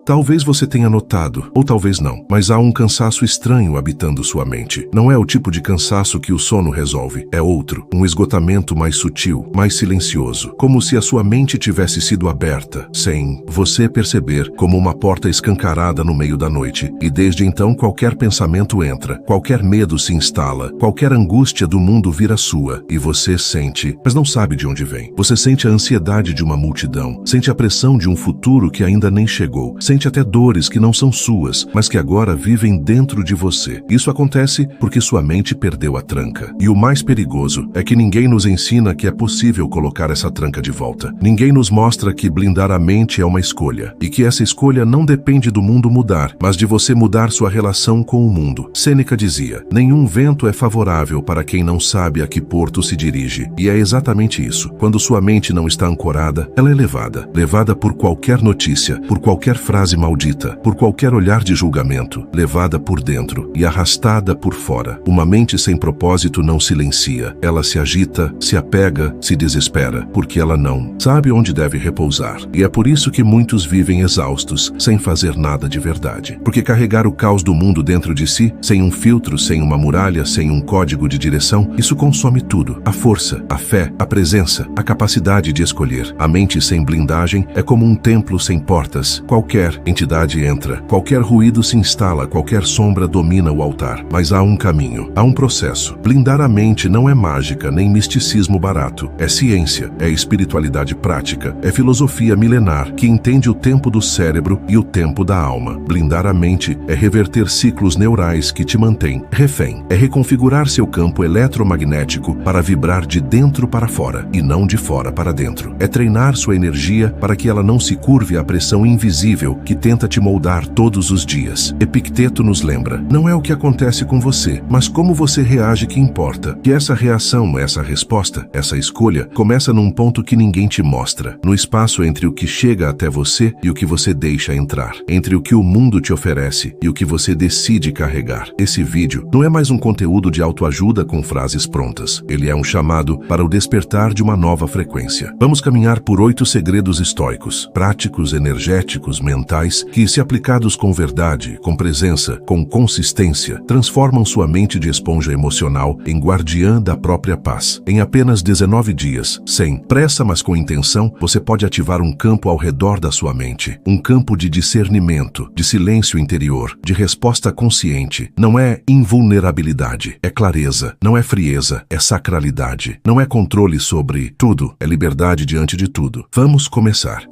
Talvez você tenha notado, ou talvez não, mas há um cansaço estranho habitando sua mente. Não é o tipo de cansaço que o sono resolve, é outro, um esgotamento mais sutil, mais silencioso, como se a sua mente tivesse sido aberta, sem você perceber, como uma porta escancarada no meio da noite, e desde então qualquer pensamento entra, qualquer medo se instala, qualquer angústia do mundo vira sua, e você sente, mas não sabe de onde vem. Você sente a ansiedade de uma multidão, sente a pressão de um futuro que ainda nem chegou, sente até dores que não são suas, mas que agora vivem dentro de você. Isso acontece porque sua mente perdeu a tranca. E o mais perigoso é que ninguém nos ensina que é possível colocar essa tranca de volta. Ninguém nos mostra que blindar a mente é uma escolha, e que essa escolha não depende do mundo mudar, mas de você mudar sua relação com o mundo. Sêneca dizia: nenhum vento é favorável para quem não sabe a que porto se dirige. E é exatamente isso. Quando sua mente não está ancorada, ela é levada por qualquer notícia, por qualquer frase maldita, por qualquer olhar de julgamento, levada por dentro e arrastada por fora. Uma mente sem propósito não silencia. Ela se agita, se apega, se desespera, porque ela não sabe onde deve repousar. E é por isso que muitos vivem exaustos, sem fazer nada de verdade. Porque carregar o caos do mundo dentro de si, sem um filtro, sem uma muralha, sem um código de direção, isso consome tudo. A força, a fé, a presença, a capacidade de escolher. A mente sem blindagem é como um templo sem portas. Qualquer entidade entra, qualquer ruído se instala, qualquer sombra domina o altar. Mas há um caminho, há um processo. Blindar a mente não é mágica nem misticismo barato. É ciência, é espiritualidade prática, é filosofia milenar que entende o tempo do cérebro e o tempo da alma. Blindar a mente é reverter ciclos neurais que te mantêm refém. É reconfigurar seu campo eletromagnético para vibrar de dentro para fora e não de fora para dentro. É treinar sua energia para que ela não se curve à pressão invisível que tenta te moldar todos os dias. Epicteto nos lembra: não é o que acontece com você, mas como você reage que importa. Que essa reação, essa resposta, essa escolha começa num ponto que ninguém te mostra, no espaço entre o que chega até você e o que você deixa entrar, entre o que o mundo te oferece e o que você decide carregar. Esse vídeo não é mais um conteúdo de autoajuda com frases prontas. Ele é um chamado para o despertar de uma nova frequência. Vamos caminhar por 8 segredos estoicos, práticos, energéticos, mentais, que, se aplicados com verdade, com presença, com consistência, transformam sua mente de esponja emocional em guardiã da própria paz. Em apenas 19 dias, sem pressa, mas com intenção, você pode ativar um campo ao redor da sua mente. Um campo de discernimento, de silêncio interior, de resposta consciente. Não é invulnerabilidade, é clareza. Não é frieza, é sacralidade. Não é controle sobre tudo, é liberdade diante de tudo. Vamos começar.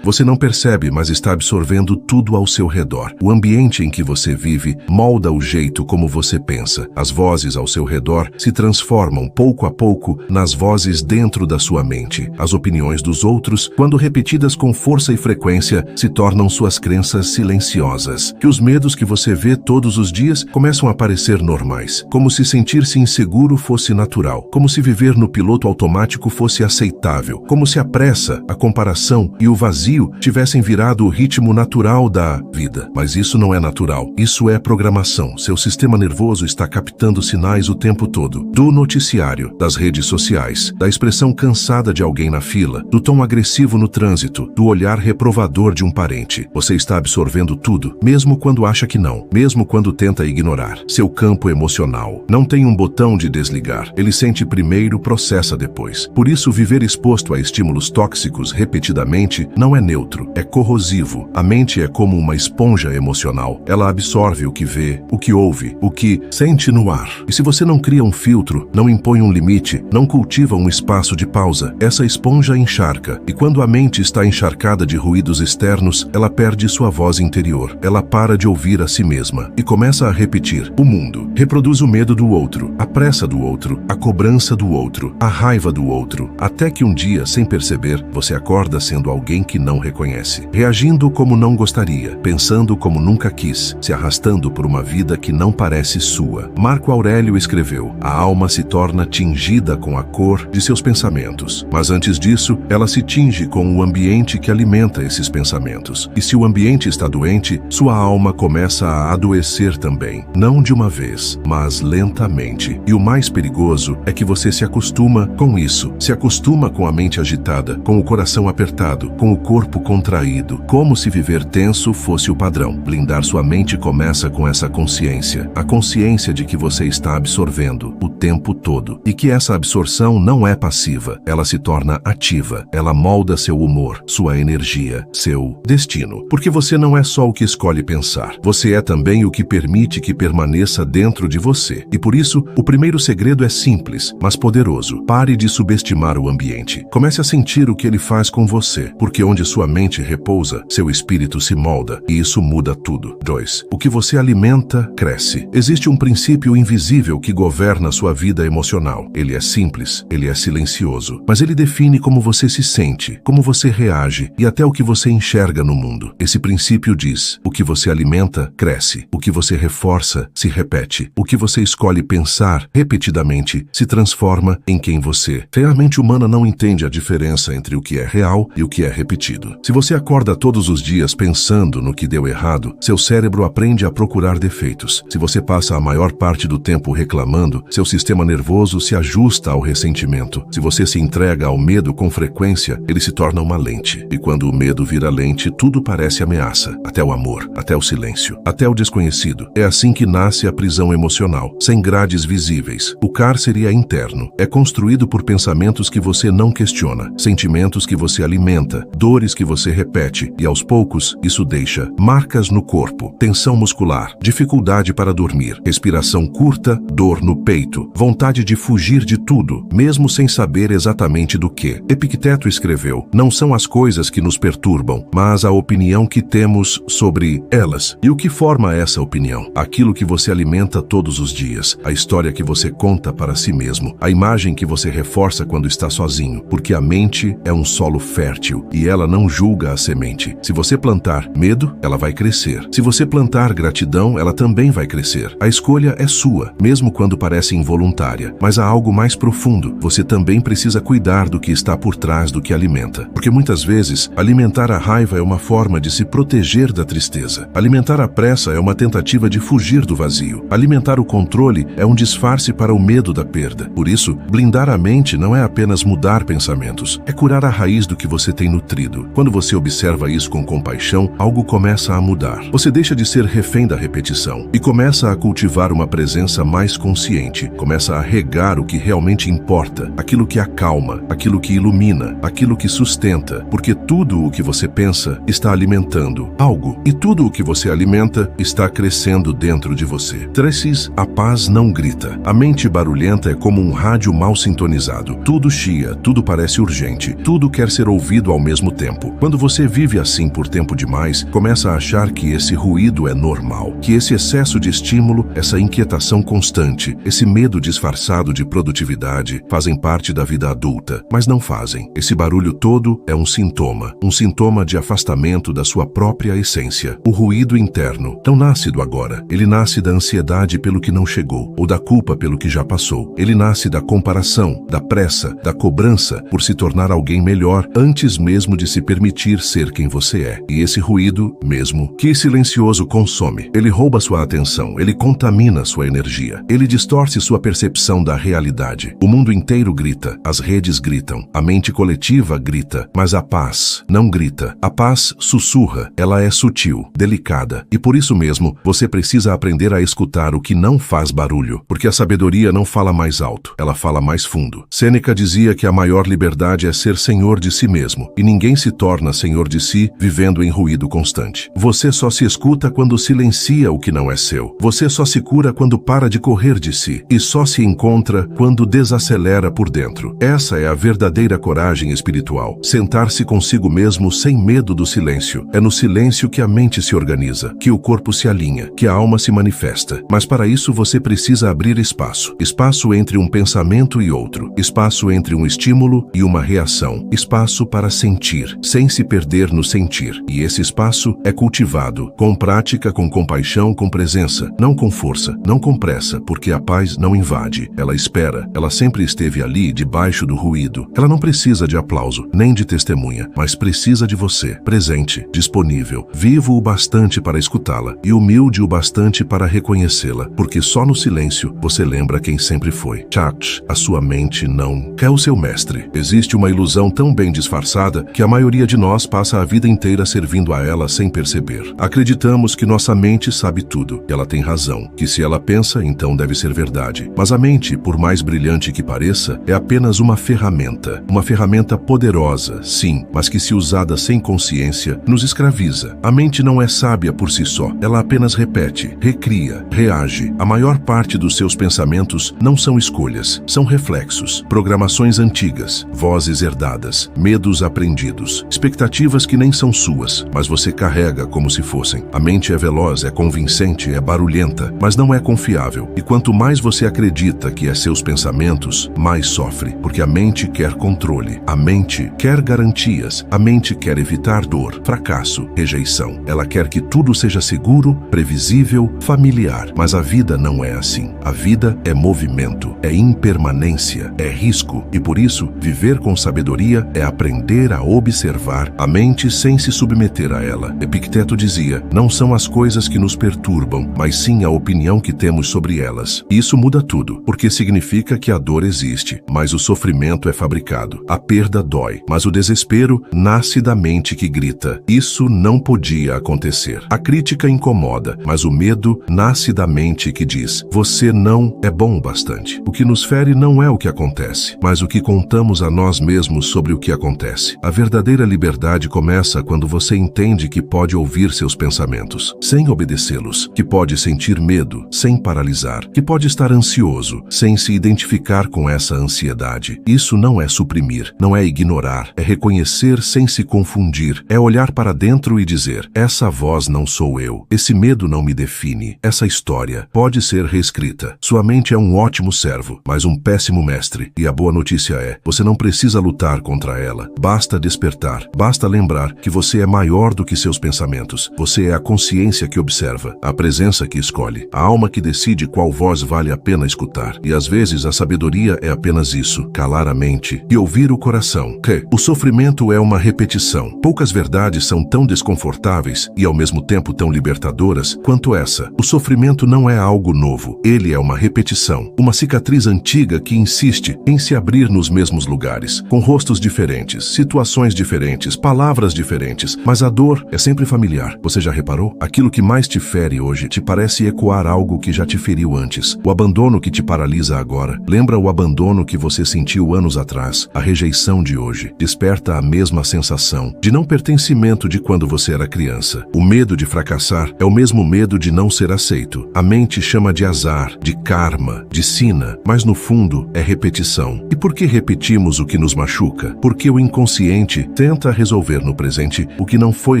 Você não percebe, mas está absorvendo tudo ao seu redor. O ambiente em que você vive molda o jeito como você pensa. As vozes ao seu redor se transformam pouco a pouco nas vozes dentro da sua mente. As opiniões dos outros, quando repetidas com força e frequência, se tornam suas crenças silenciosas. Que os medos que você vê todos os dias começam a parecer normais, como se sentir-se inseguro fosse natural, como se viver no piloto automático fosse aceitável, como se a pressa, a comparação e o vazio tivessem virado o ritmo natural da vida. Mas isso não é natural, isso é programação. Seu sistema nervoso está captando sinais o tempo todo. Do noticiário, das redes sociais, da expressão cansada de alguém na fila, do tom agressivo no trânsito, do olhar reprovador de um parente. Você está absorvendo tudo, mesmo quando acha que não, mesmo quando tenta ignorar. Seu campo emocional não tem um botão de desligar. Ele sente primeiro, processa depois. Por isso, viver exposto a estímulos tóxicos repetidamente não é neutro, é corrosivo. A mente é como uma esponja emocional. Ela absorve o que vê, o que ouve, o que sente no ar. E se você não cria um filtro, não impõe um limite, não cultiva um espaço de pausa, essa esponja encharca. E quando a mente está encharcada de ruídos externos, ela perde sua voz interior. Ela para de ouvir a si mesma e começa a repetir: o mundo. Reproduz o medo do outro, a pressa do outro, a cobrança do outro, a raiva do outro, até que um dia, sem perceber, você acorda sendo alguém que não reconhece, reagindo como não gostaria, pensando como nunca quis, se arrastando por uma vida que não parece sua. Marco Aurélio escreveu: a alma se torna tingida com a cor de seus pensamentos, mas antes disso, ela se tinge com o ambiente que alimenta esses pensamentos. E se o ambiente está doente, sua alma começa a adoecer também, não de uma vez, mas lentamente. E o mais perigoso é que você se acostuma com isso, se acostuma com a mente agitada, com o coração apertado, com o corpo contraído, como se viver tenso fosse o padrão. Blindar sua mente começa com essa consciência. A consciência de que você está absorvendo o tempo todo. E que essa absorção não é passiva. Ela se torna ativa. Ela molda seu humor, sua energia, seu destino. Porque você não é só o que escolhe pensar. Você é também o que permite que permaneça dentro de você. E por isso, o primeiro segredo é simples, mas poderoso. Pare de subestimar o ambiente. Comece a sentir o que ele faz com você. Porque onde sua mente repousa, seu espírito se molda. E isso muda tudo. 2. O que você alimenta, cresce. Existe um princípio invisível que governa sua vida emocional. Ele é simples, ele é silencioso. Mas ele define como você se sente, como você reage e até o que você enxerga no mundo. Esse princípio diz: o que você alimenta, cresce. O que você reforça, se repete. O que você escolhe pensar, repetidamente, se transforma em quem você. A mente humana não entende a diferença entre o que é real e o que é repetido. Se você acorda todos os dias pensando no que deu errado, seu cérebro aprende a procurar defeitos. Se você passa a maior parte do tempo reclamando, seu sistema nervoso se ajusta ao ressentimento. Se você se entrega ao medo com frequência, ele se torna uma lente. E quando o medo vira lente, tudo parece ameaça. Até o amor, até o silêncio, até o desconhecido. É assim que nasce a prisão emocional, sem grades visíveis. O cárcere é interno. É construído por pensamentos que você não questiona, sentimentos que você alimenta, dores que você repete, e aos poucos, isso deixa marcas no corpo, tensão muscular, dificuldade para dormir, respiração curta, dor no peito, vontade de fugir de tudo, mesmo sem saber exatamente do que. Epicteto escreveu: não são as coisas que nos perturbam, mas a opinião que temos sobre elas. E o que forma essa opinião? Aquilo que você alimenta todos os dias, a história que você conta para si mesmo, a imagem que você reforça quando está sozinho, porque a mente é um solo fértil e ela não julga a semente. Se você plantar medo, ela vai crescer. Se você plantar gratidão, ela também vai crescer. A escolha é sua, mesmo quando parece involuntária, mas há algo mais profundo. Você também precisa cuidar do que está por trás do que alimenta, porque muitas vezes alimentar a raiva é uma forma de se proteger da tristeza. Alimentar a pressa é uma tentativa de fugir do vazio. Alimentar o controle é um disfarce para o medo da perda. Por isso, blindar a mente não é apenas mudar pensamentos, é curar a raiz do que você tem nutrido. Quando você observa isso com compaixão, algo começa a mudar. Você deixa de ser refém da repetição e começa a cultivar uma presença mais consciente. Começa a regar o que realmente importa, aquilo que acalma, aquilo que ilumina, aquilo que sustenta, porque tudo o que você pensa está alimentando algo, e tudo o que você alimenta está crescendo dentro de você. 3. A paz não grita. A mente barulhenta é como um rádio mal sintonizado. Tudo chia, tudo parece urgente, tudo quer ser ouvido ao mesmo tempo. Quando você vive assim por tempo demais, começa a achar que esse ruído é normal, que esse excesso de estímulo, essa inquietação constante, esse medo disfarçado de produtividade fazem parte da vida adulta, mas não fazem. Esse barulho todo é um sintoma de afastamento da sua própria essência. O ruído interno não nasce do agora, ele nasce da ansiedade pelo que não chegou, ou da culpa pelo que já passou. Ele nasce da comparação, da pressa, da cobrança por se tornar alguém melhor antes mesmo de se permitir ser quem você é. E esse ruído, mesmo que silencioso, consome. Ele rouba sua atenção, ele contamina sua energia, ele distorce sua percepção da realidade. O mundo inteiro grita, as redes gritam, a mente coletiva grita, mas a paz não grita. A paz sussurra, ela é sutil, delicada, e por isso mesmo você precisa aprender a escutar o que não faz barulho, porque a sabedoria não fala mais alto, ela fala mais fundo. Sêneca dizia que a maior liberdade é ser senhor de si mesmo, e ninguém se torna senhor de si vivendo em ruído constante. Você só se escuta quando silencia o que não é seu. Você só se cura quando para de correr de si, e só se encontra quando desacelera por dentro. Essa é a verdadeira coragem espiritual. Sentar-se consigo mesmo sem medo do silêncio. É no silêncio que a mente se organiza, que o corpo se alinha, que a alma se manifesta. Mas para isso você precisa abrir espaço. Espaço entre um pensamento e outro. Espaço entre um estímulo e uma reação. Espaço para sentir, sem se perder no sentir. E esse espaço é cultivado com prática, com compaixão, com presença, não com força, não com pressa, porque a paz não invade. Ela espera, ela sempre esteve ali, debaixo do ruído. Ela não precisa de aplauso, nem de testemunha, mas precisa de você, presente, disponível, vivo o bastante para escutá-la e humilde o bastante para reconhecê-la, porque só no silêncio você lembra quem sempre foi. Chat, a sua mente não é o seu mestre. Existe uma ilusão tão bem disfarçada que a maioria de nós passa a vida inteira servindo a ela sem perceber. Acreditamos que nossa mente sabe tudo, e ela tem razão, que se ela pensa, então deve ser verdade. Mas a mente, por mais brilhante que pareça, é apenas uma ferramenta poderosa, sim, mas que se usada sem consciência, nos escraviza. A mente não é sábia por si só, ela apenas repete, recria, reage. A maior parte dos seus pensamentos não são escolhas, são reflexos, programações antigas, vozes herdadas, medos aprendidos, expectativas que nem são suas, mas você carrega como se fossem. A mente é veloz, é convincente, é barulhenta, mas não é confiável. E quanto mais você acredita que é seus pensamentos, mais sofre, porque a mente quer controle, a mente quer garantias, a mente quer evitar dor, fracasso, rejeição. Ela quer que tudo seja seguro, previsível, familiar. Mas a vida não é assim. A vida é movimento, é impermanência, é risco, e por isso, viver com sabedoria é aprender a observar a mente sem se submeter a ela. Epicteto dizia, não são as coisas que nos perturbam, mas sim a opinião que temos sobre elas. Isso muda tudo, porque significa que a dor existe, mas o sofrimento é fabricado. A perda dói, mas o desespero nasce da mente que grita. Isso não podia acontecer. A crítica incomoda, mas o medo nasce da mente que diz, você não é bom o bastante. O que nos fere não é o que acontece, mas o que contamos a nós mesmos sobre o que acontece. A verdadeira liberdade começa quando você entende que pode ouvir seus pensamentos, sem obedecê-los, que pode sentir medo, sem paralisar, que pode estar ansioso, sem se identificar com essa ansiedade. Isso não é suprimir, não é ignorar, é reconhecer sem se confundir, é olhar para dentro e dizer, essa voz não sou eu, esse medo não me define, essa história pode ser reescrita. Sua mente é um ótimo servo, mas um péssimo mestre, e a boa notícia é, você não precisa lutar contra ela, basta despertar, basta lembrar que você é maior do que seus pensamentos, você é a consciência que observa, a presença que escolhe, a alma que decide qual voz vale a pena escutar, e às vezes a sabedoria é apenas isso, calar a mente e ouvir o coração. O sofrimento é uma repetição. Poucas verdades são tão desconfortáveis e ao mesmo tempo tão libertadoras quanto essa. O sofrimento não é algo novo, ele é uma repetição, uma cicatriz antiga que insiste em se abrir nos mesmos lugares, com rostos diferentes, situações diferentes, palavras diferentes, mas a dor é sempre familiar. Você já reparou? Aquilo que mais te fere hoje te parece ecoar algo que já te feriu antes. O abandono que te paralisa agora lembra o abandono que você sentiu anos atrás. A rejeição de hoje desperta a mesma sensação de não pertencimento de quando você era criança. O medo de fracassar é o mesmo medo de não ser aceito. A mente chama de azar, de karma, de sina, mas no fundo é repetição. E por que repetimos o que nos machuca? Porque o inconsciente tenta resolver no presente o que não foi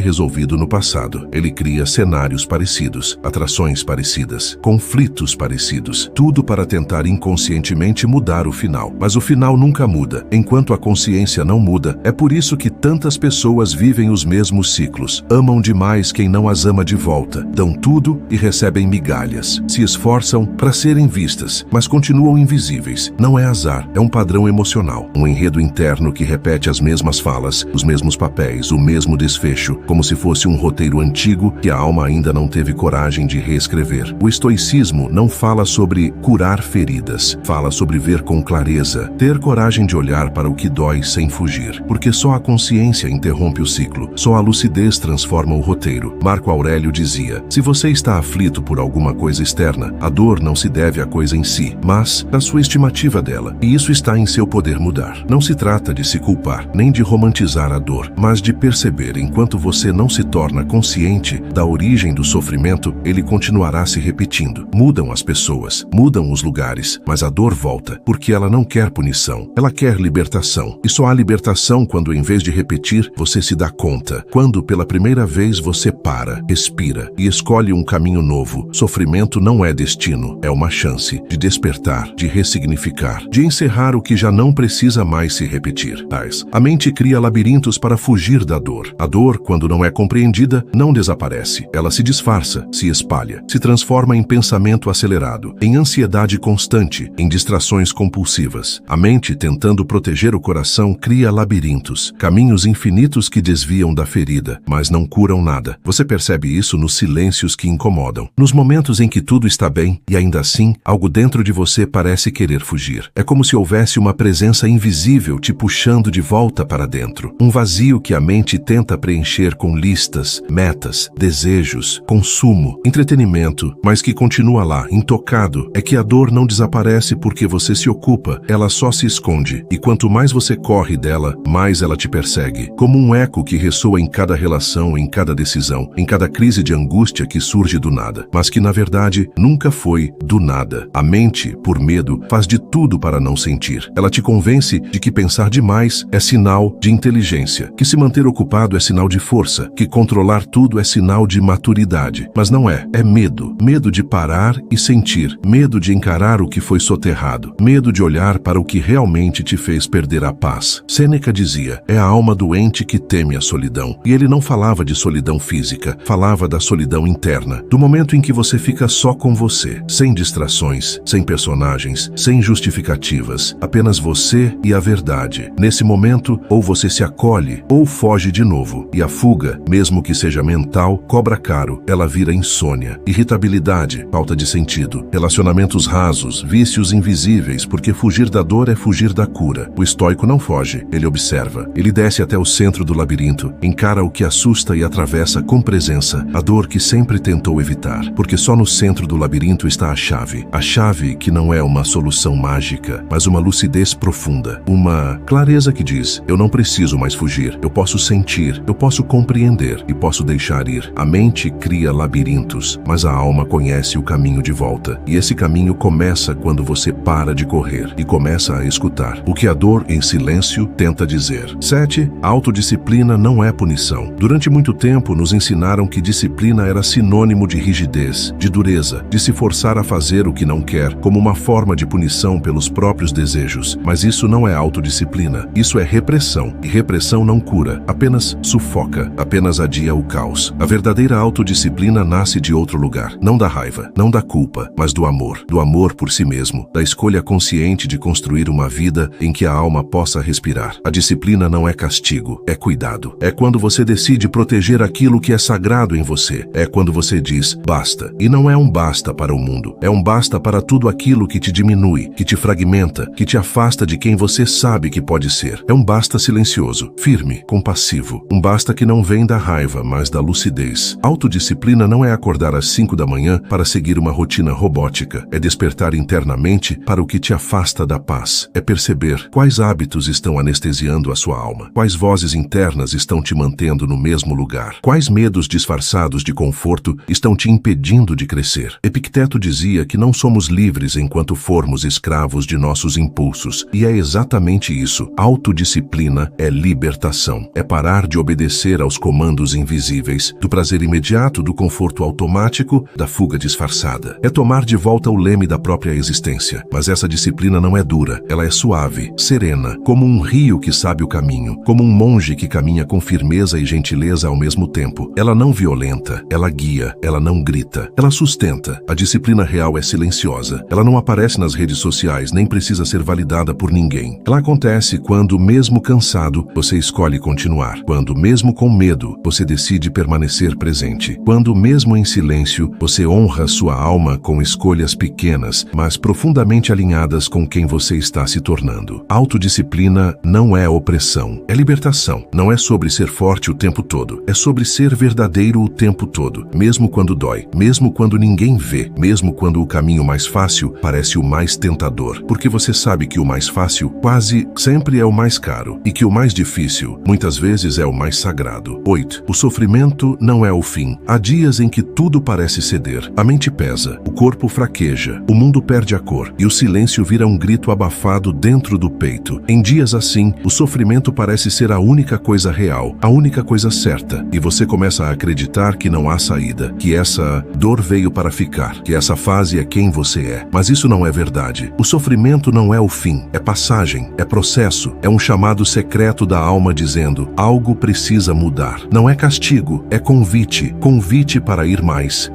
resolvido no passado. Ele cria cenários parecidos, atrações parecidas, conflitos parecidos, tudo para tentar inconscientemente mudar o final. Mas o final nunca muda, enquanto a consciência não muda. É por isso que tantas pessoas vivem os mesmos ciclos. Amam demais quem não as ama de volta, dão tudo e recebem migalhas. Se esforçam para serem vistas, mas continuam invisíveis. Não é azar, é um padrão emocional, um enredo interno que repete as mesmas falas, os mesmos papéis, o mesmo desfecho, como se fosse um roteiro antigo que a alma ainda não teve coragem de reescrever. O estoicismo não fala sobre curar feridas, fala sobre ver com clareza, ter coragem de olhar para o que dói sem fugir, porque só a consciência interrompe o ciclo, só a lucidez transforma o roteiro. Marco Aurélio dizia, se você está aflito por alguma coisa externa, a dor não se deve à coisa em si, mas à sua estimativa dela, e isso está em seu poder mudar. Não se trata de se culpar, nem de romantizar a dor, mas de perceber enquanto você não se torna consciente da origem do sofrimento, ele continuará se repetindo. Mudam as pessoas, mudam os lugares, mas a dor volta, porque ela não quer punição, ela quer libertação. E só há libertação quando, em vez de repetir, você se dá conta. Quando, pela primeira vez, você para, respira e escolhe um caminho novo. Sofrimento não é destino, é uma chance de despertar, de ressignificar, de encerrar o que já não precisa mais se repetir. A mente cria labirintos para fugir da dor. A dor, quando não é compreendida, não desaparece. Ela se disfarça, se espalha, se transforma em pensamento acelerado, em ansiedade constante, em distrações compulsivas. A mente, tentando proteger o coração, cria labirintos, caminhos infinitos que desviam da ferida, mas não curam nada. Você percebe isso nos silêncios que incomodam, nos momentos em que tudo está bem e ainda assim, algo dentro de você parece querer fugir. É como se houvesse uma presença invisível te puxando de volta para dentro, um vazio que a mente tenta preencher com listas, metas, desejos, consumo, entretenimento, mas que continua lá, intocado, é que a dor não desaparece porque você se ocupa, ela só se esconde, e quanto mais você corre dela, mais ela te persegue, como um eco que ressoa em cada relação, em cada decisão, em cada crise de angústia que surge do nada, mas que na verdade nunca foi do nada. A mente, por medo, faz de tudo para não sentir. Ela te convence de que pensar demais é sinal de inteligência, que se manter ocupado é sinal de força, que controlar tudo é sinal de maturidade. Mas não é, é medo. Medo de parar e sentir, medo de encarar o que foi soterrado, medo de olhar para o que realmente te fez perder a paz. Sêneca dizia, é a alma doente que teme a solidão. E ele não falava de solidão física, falava da solidão interna, do momento em que você fica só com você, sem distrações, sem personagens, sem justificativas, apenas você e a verdade. Nesse momento, ou você se acolhe, ou foge de novo. E a fuga, mesmo que seja mental, cobra caro. Ela vira insônia, irritabilidade, falta de sentido, relacionamentos rasos, vícios invisíveis, porque fugir da dor é fugir da cura. O estoico não foge, ele observa. Ele desce até o centro do labirinto, encara o que assusta e atravessa com presença a dor que sempre tentou evitar, porque só no centro do labirinto está a chave que não é uma solução mágica, mas uma lucidez profunda, uma clareza que diz, eu não preciso mais fugir, eu posso sentir, eu posso compreender e posso deixar ir. A mente cria labirintos, mas a alma conhece o caminho de volta, e esse caminho começa quando você para de correr e começa a escutar o que a dor em silêncio tenta dizer. 7. Autodisciplina não é punição. Durante muito tempo nos ensinaram que disciplina era sinônimo de rigidez, de dureza, de se forçar a fazer o que não quer, como uma forma de punição pelos próprios desejos. Mas isso não é autodisciplina, isso é repressão, e repressão não cura, apenas sufoca, apenas adia o caos. A verdadeira autodisciplina nasce de outro lugar, não da raiva, não da culpa, mas do amor por si mesmo, da escolha consciente de construir uma vida em que a alma possa respirar. A disciplina não é castigo, é cuidado. É quando você decide proteger aquilo que é sagrado em você. É quando você diz, basta. E não é um basta para o mundo, é um basta para tudo aquilo que te diminui, que te fragmenta, que te afasta de quem você sabe que pode ser. É um basta silencioso, firme, compassivo. Um basta que não vem da raiva, mas da lucidez. Autodisciplina não é acordar às 5 da manhã para seguir uma rotina robótica. É despertar internamente para o que te afasta da paz. É perceber quais hábitos estão anestesiando a sua alma, quais vozes internas estão te mantendo no mesmo lugar, quais medos disfarçados de conforto estão te impedindo de crescer. Epicteto dizia que não somos livres enquanto formos escravos de nossos impulsos, e é exatamente isso. Autodisciplina é libertação, é parar de obedecer aos comandos invisíveis, do prazer imediato, do conforto automático, da fuga disfarçada. É tomar de volta o leme da própria existência. Mas essa disciplina não é dura, ela é suave, serena, como um rio que sabe o caminho, como um monge que caminha com firmeza e gentileza ao mesmo tempo. Ela não violenta, ela guia, ela não grita, ela sustenta. A disciplina real é silenciosa, ela não aparece nas redes sociais, nem precisa ser validada por ninguém. Ela acontece quando, mesmo cansado, você escolhe continuar, quando, mesmo com medo, você decide permanecer presente, quando, mesmo em silêncio, você honra sua alma com escolhas pequenas, mas profundamente alinhadas com quem você está se tornando. Autodisciplina não é opressão, é libertação. Não é sobre ser forte o tempo todo, é sobre ser verdadeiro o tempo todo, mesmo quando dói, mesmo quando ninguém vê, mesmo quando o caminho mais fácil parece o mais tentador, porque você sabe que o mais fácil quase sempre é o mais caro e que o mais difícil muitas vezes é o mais sagrado. 8. O sofrimento não é o fim. Há dias em que tudo parece ceder, a mente pesa, o corpo fraqueja, o mundo perde a cor e o silêncio vira um grito abafado dentro do peito. Em dias assim, o sofrimento parece ser a única coisa real, a única coisa certa, e você começa a acreditar que não há saída, que essa dor veio para ficar, que essa fase é quem você é. Mas isso não é verdade. O sofrimento não é o fim, é passagem, é processo, é um chamado secreto da alma dizendo, algo precisa mudar. Não é castigo, é convite, convite para ir mais,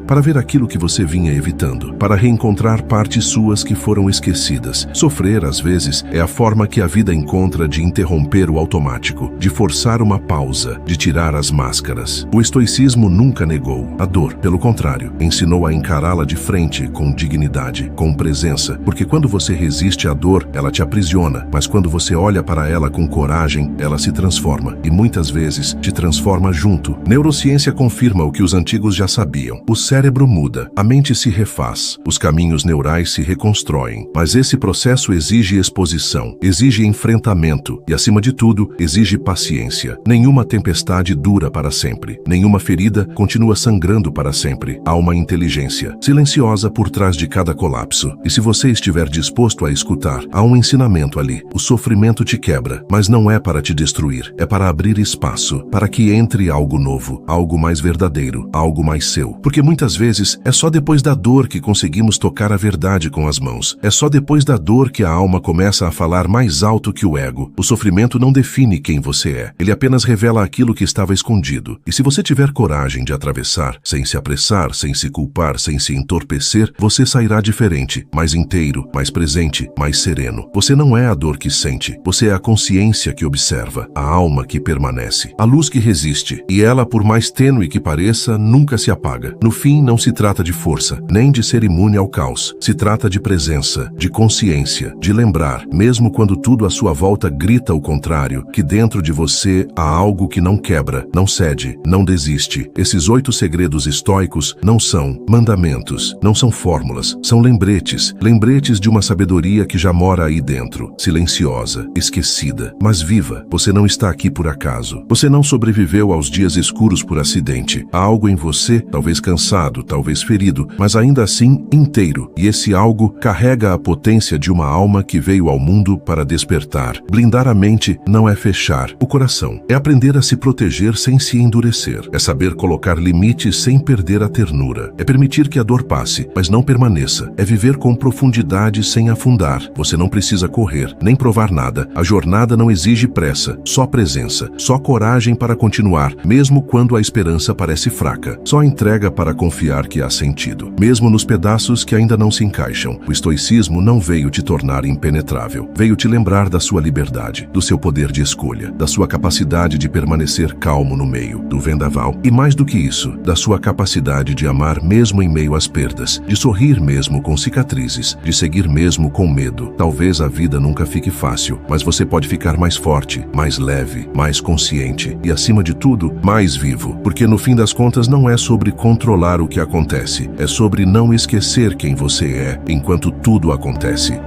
para ver aquilo que você vinha evitando, para reencontrar partes suas que foram esquecidas. Sofrer, às vezes, é a forma que a vida encontra de interromper o automático, de forçar uma pausa, de tirar as máscaras. O estoicismo nunca negou a dor, pelo contrário, ensinou a encará-la de frente, com dignidade, com presença, porque quando você resiste à dor, ela te aprisiona, mas quando você olha para ela com coragem, ela se transforma, e muitas vezes te transforma junto. Neurociência confirma o que os antigos já sabiam. O cérebro muda, a mente se refaz, os caminhos neurais se reconstroem. Mas esse processo exige exposição, exige enfrentamento e, acima de tudo, exige paciência. Nenhuma tempestade dura para sempre. Nenhuma ferida continua sangrando para sempre. Há uma inteligência silenciosa por trás de cada colapso. E se você estiver disposto a escutar, há um ensinamento ali. O sofrimento te quebra, mas não é para te destruir. É para abrir espaço, para que entre algo novo, algo mais verdadeiro, algo mais seu. Porque muitas vezes é só depois da dor que conseguimos tocar a verdade com as mãos. É só depois da dor que a alma começa a falar mais alto que o ego. O sofrimento não define quem você é. Ele apenas revela aquilo que estava escondido. E se você tiver coragem de atravessar, sem se apressar, sem se culpar, sem se entorpecer, você sairá diferente, mais inteiro, mais presente, mais sereno. Você não é a dor que sente. Você é a consciência que observa, a alma que permanece, a luz que resiste. E ela, por mais tênue que pareça, nunca se apaga. No fim, não se trata de força, nem de ser imune ao caos. Se trata de presença, de consciência, de lembrar, mesmo quando tudo à sua volta grita o contrário, que dentro de você há algo que não quebra, não cede, não desiste. Esses 8 segredos estoicos não são mandamentos, não são fórmulas, são lembretes, lembretes de uma sabedoria que já mora aí dentro, silenciosa, esquecida, mas viva. Você não está aqui por acaso. Você não sobreviveu aos dias escuros por acidente. Há algo em você, talvez cansado, talvez ferido, mas ainda assim inteiro. E esse algo carrega a potência de uma alma que veio ao mundo para despertar. Blindar a mente não é fechar o coração. É aprender a se proteger sem se endurecer. É saber colocar limites sem perder a ternura. É permitir que a dor passe, mas não permaneça. É viver com profundidade sem afundar. Você não precisa correr, nem provar nada. A jornada não exige pressa, só presença, só coragem para continuar, mesmo quando a esperança parece fraca. Só entrega para confiar que há sentido, mesmo nos pedaços que ainda não se encaixam. O estoicismo não veio te tornar impenetrável. Veio te lembrar da sua liberdade, do seu poder de escolha, da sua capacidade de permanecer calmo no meio do vendaval. E mais do que isso, da sua capacidade de amar mesmo em meio às perdas, de sorrir mesmo com cicatrizes, de seguir mesmo com medo. Talvez a vida nunca fique fácil, mas você pode ficar mais forte, mais leve, mais consciente e, acima de tudo, mais vivo. Porque no fim das contas não é sobre controlar o que acontece, é sobre não esquecer quem você é enquanto tudo acontece.